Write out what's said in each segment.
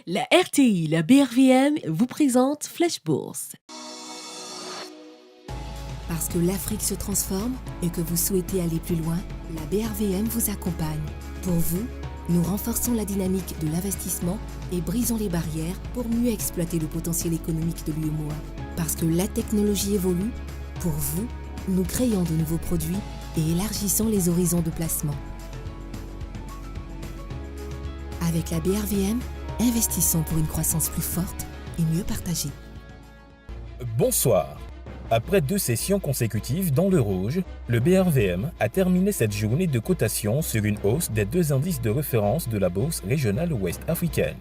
La RTI, la BRVM vous présente Flash Bourse. Parce que l'Afrique se transforme et que vous souhaitez aller plus loin, la BRVM vous accompagne. Pour vous, nous renforçons la dynamique de l'investissement et brisons les barrières pour mieux exploiter le potentiel économique de l'UEMOA. Parce que la technologie évolue, pour vous, nous créons de nouveaux produits et élargissons les horizons de placement. Avec la BRVM, investissons pour une croissance plus forte et mieux partagée. Bonsoir. Après 2 sessions consécutives dans le rouge, le BRVM a terminé cette journée de cotation sur une hausse des 2 indices de référence de la bourse régionale ouest africaine.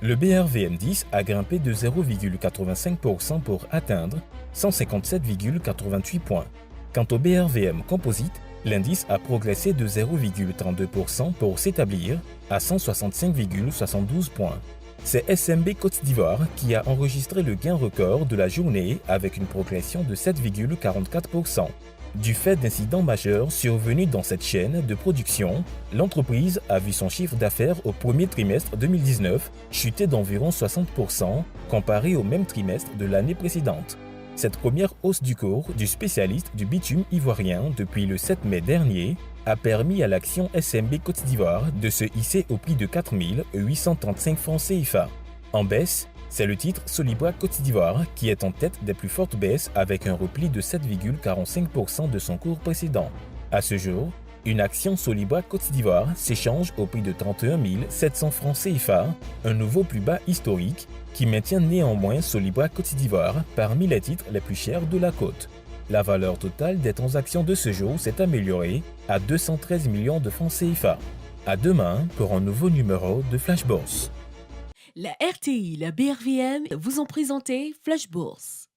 Le BRVM 10 a grimpé de 0,85% pour atteindre 157,88 points. Quant au BRVM Composite, l'indice a progressé de 0,32% pour s'établir à 165,72 points. C'est SMB Côte d'Ivoire qui a enregistré le gain record de la journée avec une progression de 7,44%. Du fait d'incidents majeurs survenus dans cette chaîne de production, l'entreprise a vu son chiffre d'affaires au premier trimestre 2019 chuter d'environ 60% comparé au même trimestre de l'année précédente. Cette première hausse du cours du spécialiste du bitume ivoirien depuis le 7 mai dernier a permis à l'action SMB Côte d'Ivoire de se hisser au prix de 4 835 francs CFA. En baisse, c'est le titre Solibra Côte d'Ivoire qui est en tête des plus fortes baisses avec un repli de 7,45% de son cours précédent. À ce jour, une action Solibra Côte d'Ivoire s'échange au prix de 31 700 francs CFA, un nouveau plus bas historique qui maintient néanmoins Solibra Côte d'Ivoire parmi les titres les plus chers de la côte. La valeur totale des transactions de ce jour s'est améliorée à 213 millions de francs CFA. À demain pour un nouveau numéro de Flash Bourse. La RTI, la BRVM vous ont présenté Flash Bourse.